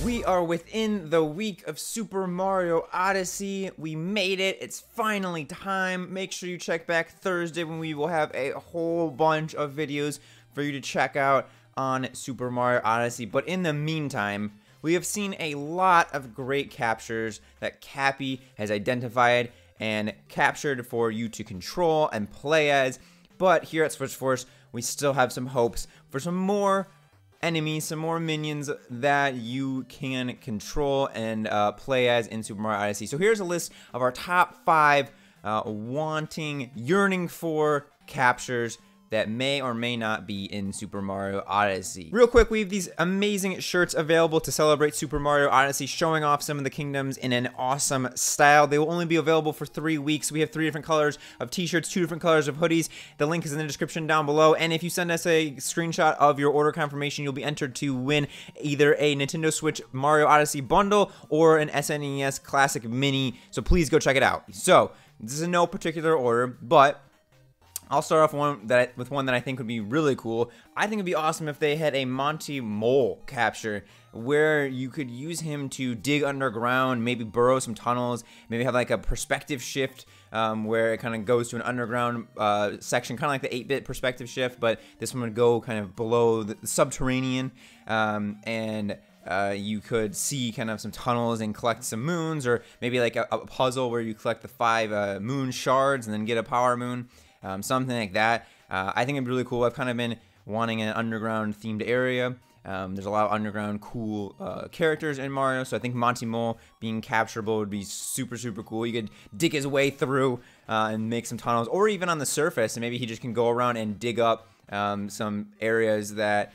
We are within the week of Super Mario Odyssey. We made it. It's finally time. Make sure you check back Thursday when we will have a whole bunch of videos for you to check out on Super Mario Odyssey. But in the meantime, we have seen a lot of great captures that Cappy has identified and captured for you to control and play as. But here at Switch Force, we still have some hopes for some more enemies, some more minions that you can control and play as in Super Mario Odyssey. So here's a list of our top 5 yearning for captures that may or may not be in Super Mario Odyssey. Real quick, we have these amazing shirts available to celebrate Super Mario Odyssey, showing off some of the kingdoms in an awesome style. They will only be available for 3 weeks. We have 3 different colors of t-shirts, 2 different colors of hoodies. The link is in the description down below, and if you send us a screenshot of your order confirmation, you'll be entered to win either a Nintendo Switch Mario Odyssey bundle or an SNES Classic Mini, so please go check it out. So, this is in no particular order, but I'll start off with one that I think would be really cool. I think it'd be awesome if they had a Monty Mole capture where you could use him to dig underground, maybe burrow some tunnels, maybe have like a perspective shift where it kind of goes to an underground section, kind of like the 8-bit perspective shift, but this one would go kind of below the subterranean, and you could see kind of some tunnels and collect some moons, or maybe like a puzzle where you collect the 5 moon shards and then get a power moon. Something like that. I think it'd be really cool. I've kind of been wanting an underground themed area. There's a lot of underground cool characters in Mario, so I think Monty Mole being capturable would be super, super cool. You could dig his way through and make some tunnels, or even on the surface, and maybe he just can go around and dig up some areas that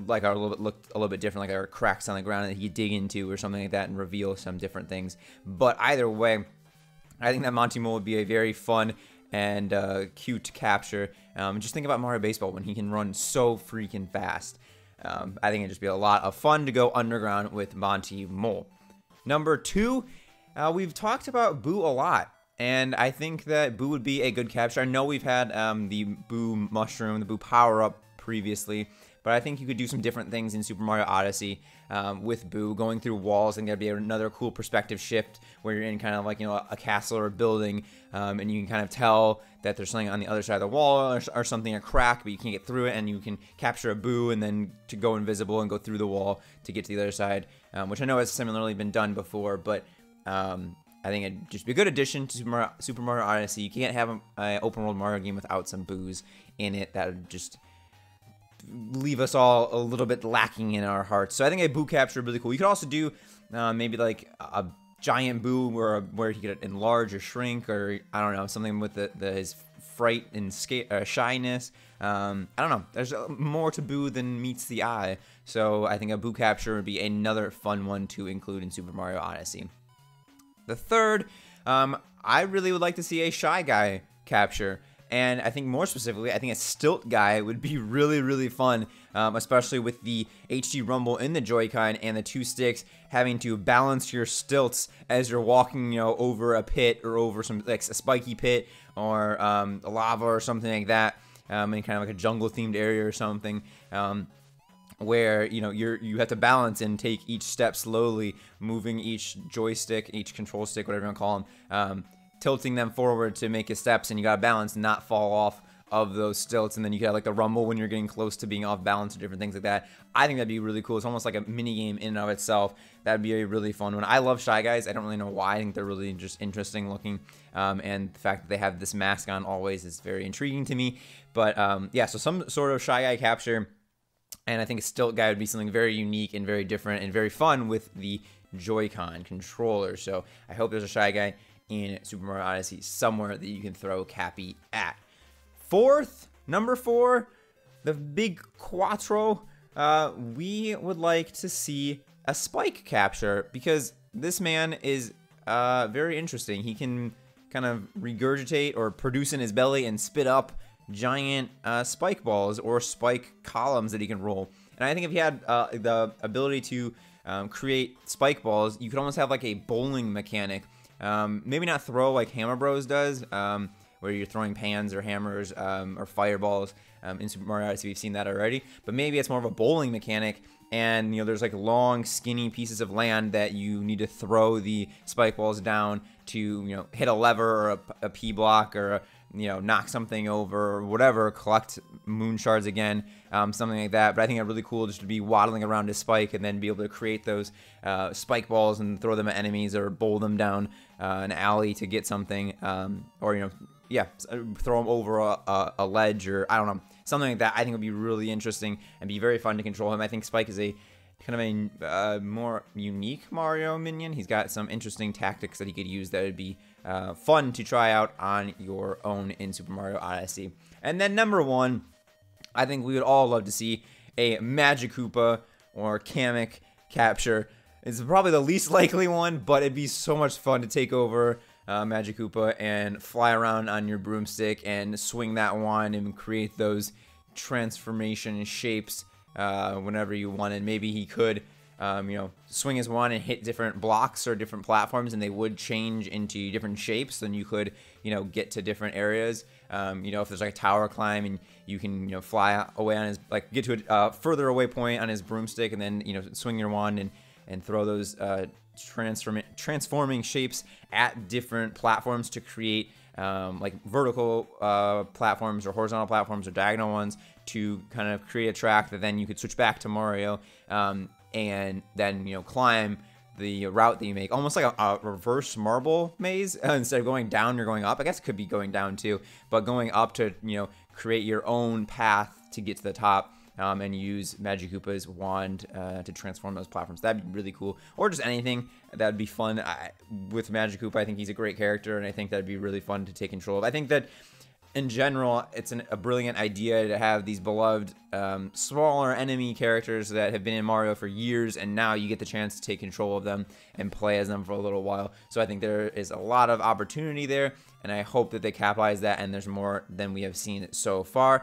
like are look a little bit different, like are cracks on the ground that he could dig into or something like that and reveal some different things. But either way, I think that Monty Mole would be a very fun and cute capture. Just think about Mario Baseball when he can run so freaking fast. I think it'd just be a lot of fun to go underground with Monty Mole. Number 2, we've talked about Boo a lot, and I think that Boo would be a good capture. I know we've had the Boo Mushroom, the Boo Power-Up previously, but I think you could do some different things in Super Mario Odyssey with Boo, going through walls. I think that'd be another cool perspective shift where you're in kind of like, you know, a castle or a building, and you can kind of tell that there's something on the other side of the wall or something, a crack, but you can't get through it, and you can capture a Boo and then to go invisible and go through the wall to get to the other side, which I know has similarly been done before, but I think it'd just be a good addition to Super Mario Odyssey. You can't have an open world Mario game without some Boos in it. That would just leave us all a little bit lacking in our hearts. So I think a Boo capture would be really cool. You could also do maybe like a giant Boo where he could enlarge or shrink, or I don't know, something with his fright and shyness. I don't know. There's more to Boo than meets the eye. So I think a Boo capture would be another fun one to include in Super Mario Odyssey. The third, I really would like to see a Shy Guy capture. And I think more specifically, I think a Stilt Guy would be really, really fun, especially with the HD rumble in the Joy-Con and the 2 sticks having to balance your stilts as you're walking, you know, over a pit or over some like a spiky pit or a lava or something like that, in kind of like a jungle-themed area or something. Where, you know, you have to balance and take each step slowly, moving each joystick, each control stick, whatever you want to call them, tilting them forward to make your steps, and you gotta balance and not fall off of those stilts. And then you got like the rumble when you're getting close to being off balance or different things like that. I think that'd be really cool. It's almost like a mini game in and of itself. That'd be a really fun one. I love Shy Guys. I don't really know why. I think they're really just interesting looking, and the fact that they have this mask on always is very intriguing to me. But yeah, so some sort of Shy Guy capture. And I think a Stilt Guy would be something very unique and very different and very fun with the Joy-Con controller. So I hope there's a Shy Guy in Super Mario Odyssey somewhere that you can throw Cappy at. Number 4, the big Quattro. We would like to see a Spike capture, because this man is very interesting. He can kind of regurgitate or produce in his belly and spit up giant spike balls or spike columns that he can roll. And I think if he had the ability to create spike balls, you could almost have like a bowling mechanic. Maybe not throw like Hammer Bros does, where you're throwing pans or hammers or fireballs. In Super Mario Odyssey, we've seen that already, but maybe it's more of a bowling mechanic, and there's like long, skinny pieces of land that you need to throw the spike balls down to hit a lever or a P block or knock something over or whatever, collect moon shards again, something like that. But I think it's really cool just to be waddling around a spike and then be able to create those spike balls and throw them at enemies or bowl them down an alley to get something, or throw them over a ledge, or I don't know, something like that. I think would be really interesting and be very fun to control him. I think Spike is a kind of a more unique Mario minion. He's got some interesting tactics that he could use that would be fun to try out on your own in Super Mario Odyssey. And then number 1, I think we would all love to see a Magikoopa or Kamek capture. It's probably the least likely one, but it'd be so much fun to take over Magikoopa and fly around on your broomstick and swing that wand and create those transformation shapes whenever you wanted. Maybe he could swing his wand and hit different blocks or different platforms, and they would change into different shapes. Then you could get to different areas. If there's like a tower climb, and you can fly away on his, like, get to a further away point on his broomstick, and then swing your wand and throw those transforming shapes at different platforms to create like vertical platforms or horizontal platforms or diagonal ones to kind of create a track that then you could switch back to Mario and then climb the route that you make, almost like a reverse marble maze. Instead of going down, you're going up. I guess it could be going down too, but going up to create your own path to get to the top. And use Magikoopa's wand to transform those platforms. That'd be really cool. Or just anything that'd be fun. With Magikoopa, I think he's a great character, and I think that'd be really fun to take control of. I think that, in general, it's a brilliant idea to have these beloved smaller enemy characters that have been in Mario for years, and now you get the chance to take control of them and play as them for a little while. So I think there is a lot of opportunity there, and I hope that they capitalize that, and there's more than we have seen so far.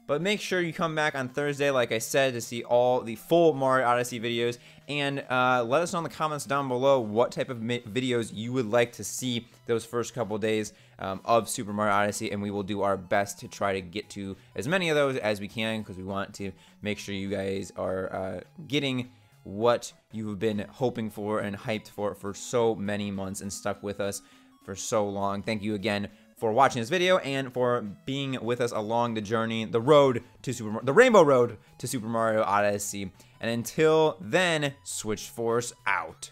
But make sure you come back on Thursday, like I said, to see all the full Mario Odyssey videos. And let us know in the comments down below what type of videos you would like to see those first couple days of Super Mario Odyssey. And we will do our best to try to get to as many of those as we can, because we want to make sure you guys are getting what you've been hoping for and hyped for so many months and stuck with us for so long. Thank you again for watching this video and for being with us along the journey, the rainbow road to Super Mario Odyssey. And until then, Switch Force out.